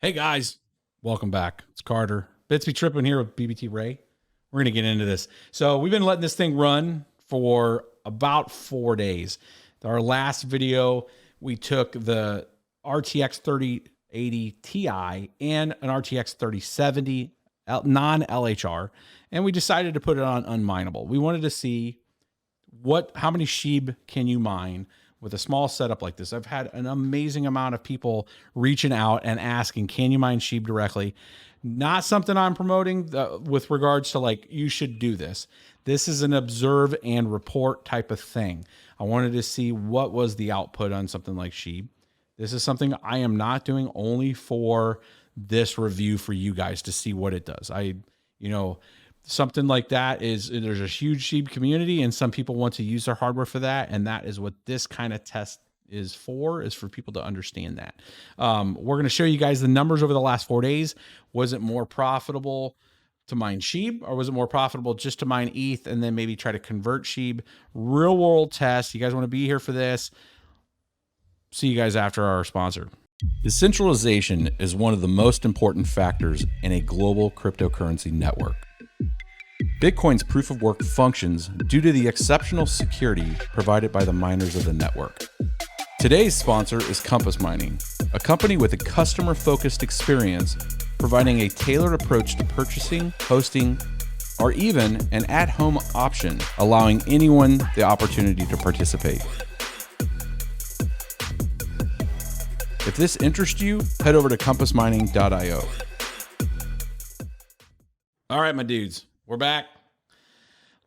Hey guys, welcome back. It's Carter. BitsBeTrippin here with BBT Ray. We're going to get into this. So we've been letting this thing run for about 4 days. Our last video, we took the RTX 3080 Ti and an RTX 3070 non-LHR, and we decided to put it on Unmineable. We wanted to see how many SHIB can you mine with a small setup like this. I've had an amazing amount of people reaching out and asking, can you mine SHIB directly? Not something I'm promoting with regards to like, you should do this. This is an observe and report type of thing. I wanted to see what was the output on something like SHIB. This is something I am not doing only for this review for you guys to see what it does. Something like that is, there's a huge SHIB community and some people want to use their hardware for that. And that is what this kind of test is for people to understand that. We're going to show you guys the numbers over the last 4 days. Was it more profitable to mine SHIB, or was it more profitable just to mine ETH and then maybe try to convert SHIB? Real world test. You guys want to be here for this? See you guys after our sponsor. Decentralization is one of the most important factors in a global cryptocurrency network. Bitcoin's proof of work functions due to the exceptional security provided by the miners of the network. Today's sponsor is Compass Mining, a company with a customer-focused experience, providing a tailored approach to purchasing, hosting, or even an at-home option, allowing anyone the opportunity to participate. If this interests you, head over to compassmining.io. All right, my dudes. We're back.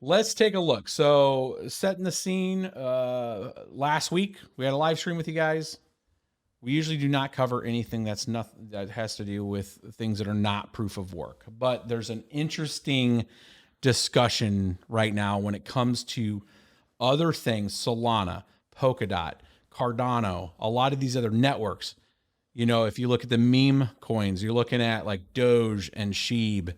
Let's take a look. So setting the scene, last week, we had a live stream with you guys. We usually do not cover anything that has to do with things that are not proof of work, but there's an interesting discussion right now when it comes to other things, Solana, Polkadot, Cardano, a lot of these other networks. You know, if you look at the meme coins, you're looking at like Doge and SHIB,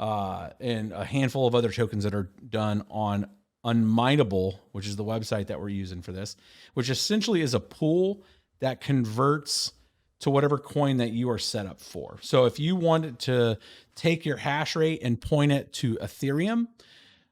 and a handful of other tokens that are done on Unmineable, which is the website that we're using for this, which essentially is a pool that converts to whatever coin that you are set up for. So if you wanted to take your hash rate and point it to Ethereum,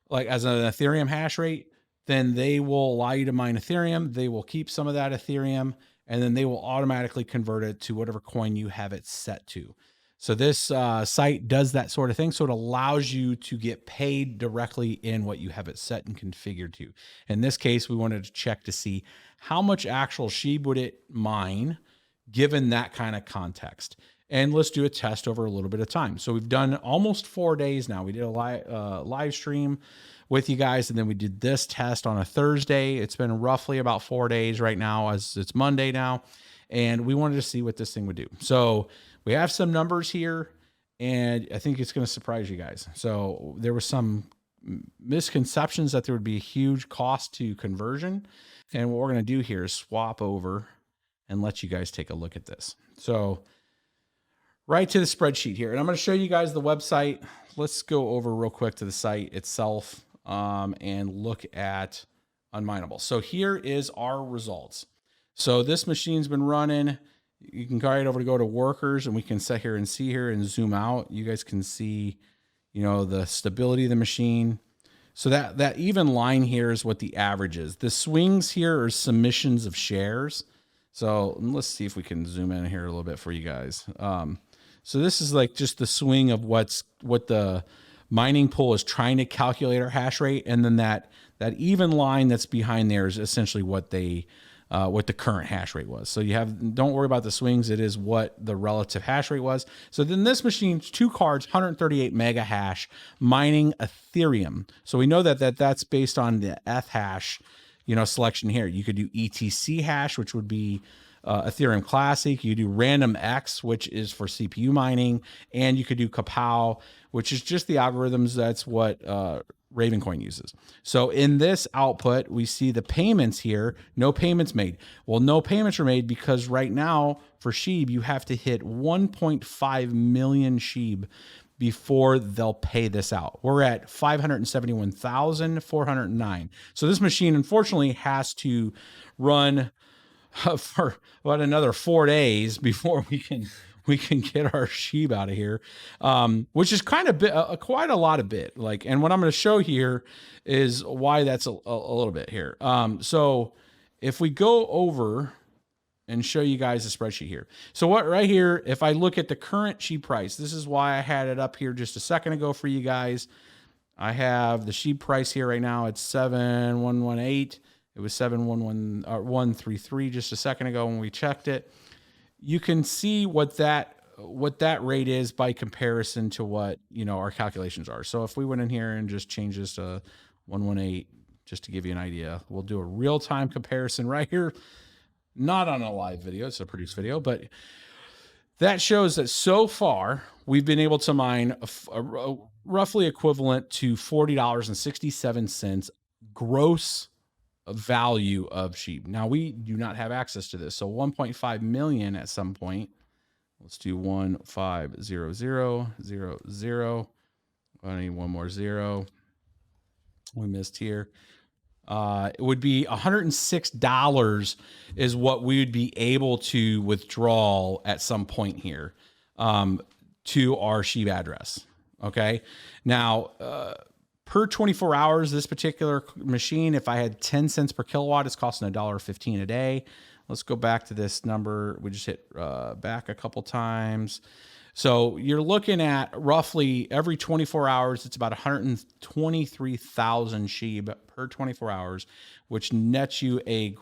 like as an Ethereum hash rate, then they will allow you to mine Ethereum. They will keep some of that Ethereum, and then they will automatically convert it to whatever coin you have it set to. So this site does that sort of thing. So it allows you to get paid directly in what you have it set and configured to. In this case, we wanted to check to see how much actual SHIB would it mine given that kind of context. And let's do a test over a little bit of time. So we've done almost 4 days now. We did a live stream with you guys, and then we did this test on a Thursday. It's been roughly about 4 days right now, as it's Monday now. And we wanted to see what this thing would do. So we have some numbers here, and I think it's going to surprise you guys. So there was some misconceptions that there would be a huge cost to conversion. And what we're going to do here is swap over and let you guys take a look at this. So right to the spreadsheet here. And I'm going to show you guys the website. Let's go over real quick to the site itself and look at Unmineable. So here is our results. So this machine's been running. You can go to workers, and we can sit here and see here and zoom out. You guys can see, the stability of the machine. So that even line here is what the average is. The swings here are submissions of shares. So let's see if we can zoom in here a little bit for you guys. So this is like just the swing of what the mining pool is trying to calculate our hash rate. And then that even line that's behind there is essentially what the current hash rate was. So don't worry about the swings. It is what the relative hash rate was. So then this machine's 2 cards, 138 mega hash, mining Ethereum. So we know that's based on the Eth hash, selection here. You could do ETC hash, which would be Ethereum Classic. You do Random X, which is for CPU mining, and you could do Kapow, which is just the algorithms. That's what Ravencoin uses. So in this output, we see the payments here, no payments made. Well, no payments are made because right now for SHIB, you have to hit 1.5 million SHIB before they'll pay this out. We're at 571,409. So this machine, unfortunately, has to run for about another 4 days before we can we can get our SHIB out of here, which is kind of quite a lot of bit. Like, and what I'm going to show here is why that's a little bit here. So if we go over and show you guys the spreadsheet here. So what right here, if I look at the current SHIB price, this is why I had it up here just a second ago for you guys. I have the SHIB price here right now. It's 7,118. It was 7,133 just a second ago when we checked it. You can see what that rate is by comparison to what, you know, our calculations are. So if we went in here and just change this to 118, just to give you an idea, we'll do a real-time comparison right here. Not on a live video, it's a produced video, but that shows that so far we've been able to mine a roughly equivalent to $40.67 gross value of SHIB. Now we do not have access to this, so 1.5 million at some point. Let's do 150000. I need one more zero. We missed here. It would be $106 is what we would be able to withdraw at some point here to our SHIB address. Okay. Now, per 24 hours, this particular machine, if I had 10 cents per kilowatt, it's costing $1.15 a day. Let's go back to this number. We just hit back a couple times. So you're looking at roughly every 24 hours, it's about 123,000 SHIB per 24 hours, which nets you a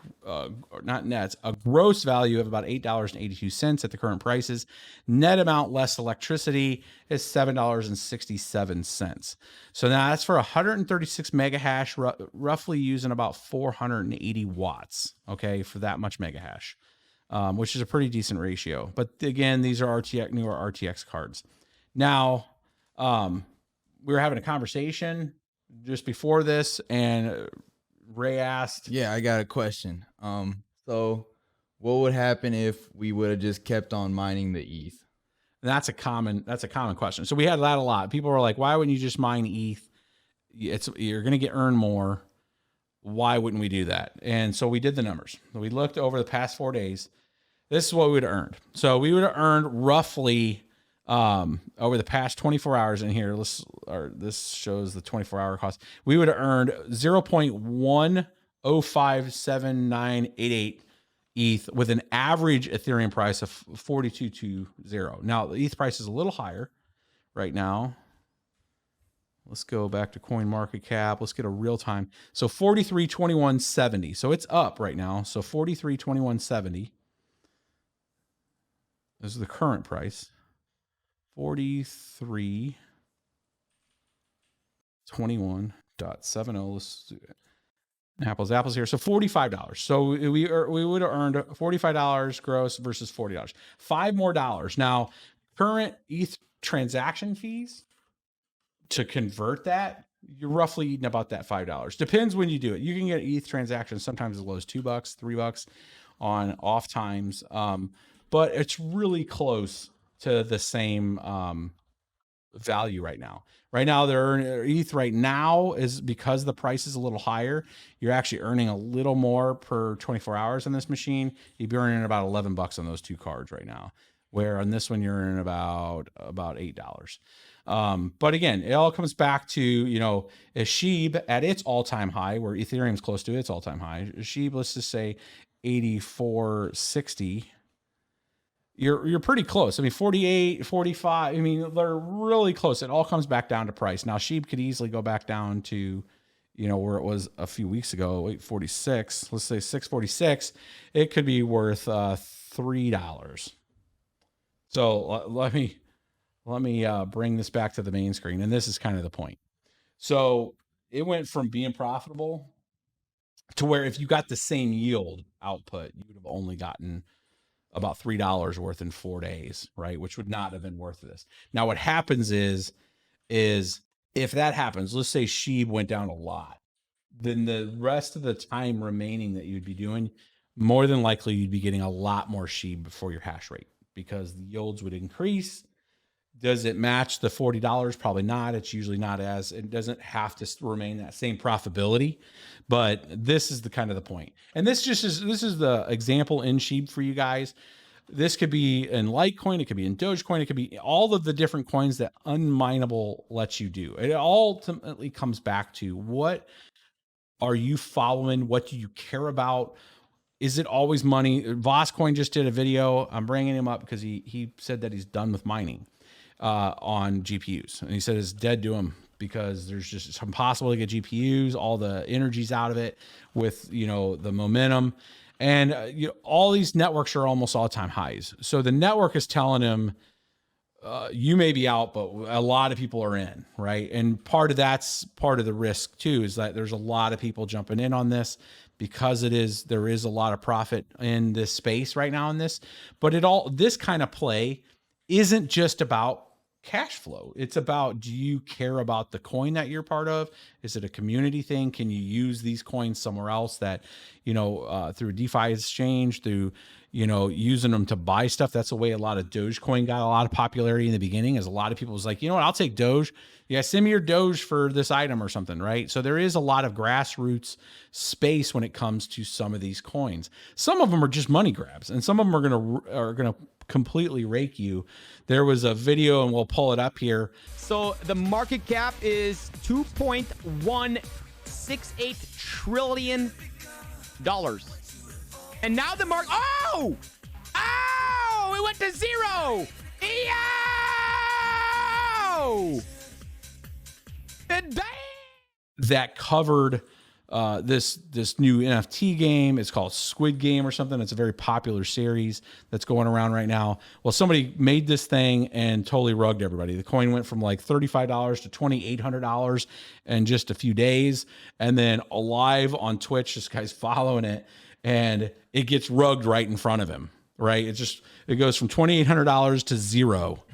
gross value of about $8.82 at the current prices. Net amount less electricity is $7.67. So now that's for 136 mega hash, roughly using about 480 watts, okay, for that much mega hash. Which is a pretty decent ratio. But again, these are newer RTX cards. Now, we were having a conversation just before this, and Ray asked. Yeah, I got a question. So what would happen if we would have just kept on mining the ETH? That's a common question. So we had that a lot. People were like, why wouldn't you just mine ETH? You're going to earn more. Why wouldn't we do that? And so we did the numbers. We looked over the past 4 days. This is what we would have earned. So we would have earned roughly over the past 24 hours in here. This shows the 24-hour cost. We would have earned 0.1057988 ETH with an average Ethereum price of 4220. Now the ETH price is a little higher right now. Let's go back to coin market cap. Let's get a real time. So 4321.70. So it's up right now. So 4321.70 is the current price. 4321.70. Let's do it. Apples here. So $45. So we would have earned $45 gross versus $40. $5 more. Now, current ETH transaction fees, to convert that, you're roughly eating about that $5. Depends when you do it. You can get ETH transactions sometimes as low as $2, $3 on off times. But it's really close to the same value right now. Right now, their ETH right now is, because the price is a little higher, you're actually earning a little more per 24 hours on this machine. You'd be earning about $11 on those two cards right now, where on this one you're earning about $8. But again, it all comes back to, you know, a SHIB at its all-time high, where Ethereum's close to its all-time high. SHIB, let's just say 8460. You're pretty close. I mean, 48, 45. I mean, they're really close. It all comes back down to price. Now, SHIB could easily go back down to, you know, where it was a few weeks ago, 846. Let's say 646. It could be worth $3. So let me bring this back to the main screen. And this is kind of the point. So it went from being profitable to where if you got the same yield output, you would have only gotten about $3 worth in 4 days, right? Which would not have been worth this. Now, what happens is if that happens, let's say SHIB went down a lot, then the rest of the time remaining that you'd be doing, more than likely you'd be getting a lot more SHIB for your hash rate, because the yields would increase. Does it match the $40? Probably not. It's usually not as, it doesn't have to remain that same profitability, but this is the kind of the point. And this is the example in SHIB for you guys. this could be in Litecoin, it could be in Dogecoin, it could be all of the different coins that Unmineable lets you do. It ultimately comes back to, what are you following? What do you care about? Is it always money? Voscoin just did a video. I'm bringing him up because he said that he's done with mining on GPUs, and he said it's dead to him because it's impossible to get GPUs. All the energy's out of it with the momentum, and all these networks are almost all-time highs. So the network is telling him, you may be out, but a lot of people are in, right? And that's part of the risk too, is that there's a lot of people jumping in on this because there is a lot of profit in this space right now in this. But this kind of play isn't just about cash flow. It's about, do you care about the coin that you're part of? Is it a community thing? Can you use these coins somewhere else that, through a DeFi exchange, through, using them to buy stuff? That's the way a lot of Dogecoin got a lot of popularity in the beginning, as a lot of people was like, you know what, I'll take Doge. Yeah, send me your Doge for this item or something, right? So there is a lot of grassroots space when it comes to some of these coins. Some of them are just money grabs, and some of them are gonna completely rake you. There was a video, and we'll pull it up here. So the market cap is $2.168 trillion. And now the market, oh, it went to zero. That covered this new NFT game. It's called Squid Game or something. It's a very popular series that's going around right now. Well, somebody made this thing and totally rugged everybody. The coin went from like $35 to $2,800 in just a few days, and then live on Twitch, this guy's following it, and it gets rugged right in front of him. Right? It goes from $2,800 to zero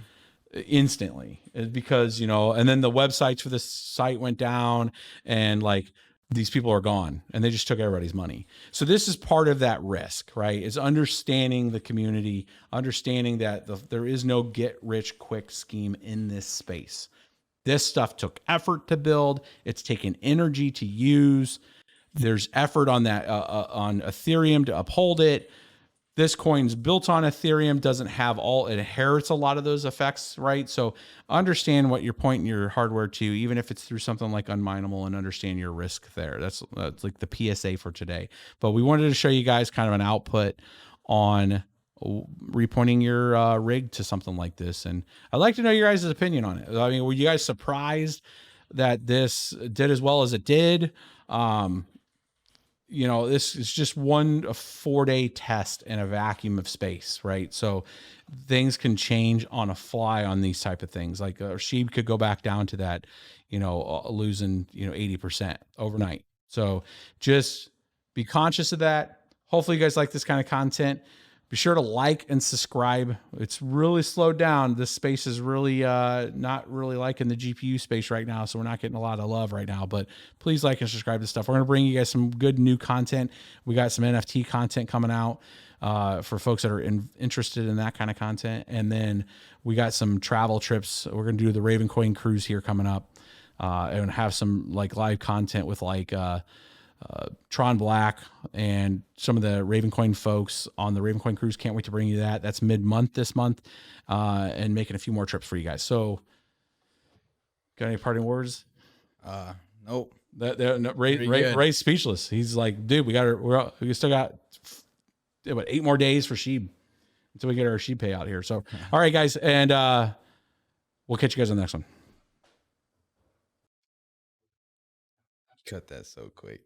instantly, because and then the websites for this site went down, and like, these people are gone, and they just took everybody's money. So this is part of that risk, right? Is understanding the community, understanding that there is no get rich quick scheme in this space. This stuff took effort to build. It's taken energy to use. There's effort on that on Ethereum to uphold it. This coin's built on Ethereum, it inherits a lot of those effects, right? So understand what you're pointing your hardware to, even if it's through something like Unmineable, and understand your risk there. That's like the PSA for today. But we wanted to show you guys kind of an output on repointing your rig to something like this. And I'd like to know your guys' opinion on it. I mean, were you guys surprised that this did as well as it did? This is just a 4-day test in a vacuum of space, right? So things can change on a fly on these type of things. Like SHIB could go back down to that, losing, 80% overnight. So just be conscious of that. Hopefully you guys like this kind of content. Be sure to like and subscribe. It's really slowed down. This space is really not really liking the GPU space right now, so we're not getting a lot of love right now. But please like and subscribe to stuff. We're going to bring you guys some good new content. We got some NFT content coming out for folks that are interested in that kind of content. And then we got some travel trips. We're going to do the Ravencoin cruise here coming up, and have some like live content with like Tron Black and some of the Ravencoin folks on the Ravencoin cruise. Can't wait to bring you that. That's mid-month this month, and making a few more trips for you guys. So got any parting words? Nope. Ray's speechless. He's like, dude, we still got 8 more days for SHIB until we get our SHIB payout here. So, all right, guys. And we'll catch you guys on the next one. Cut that so quick.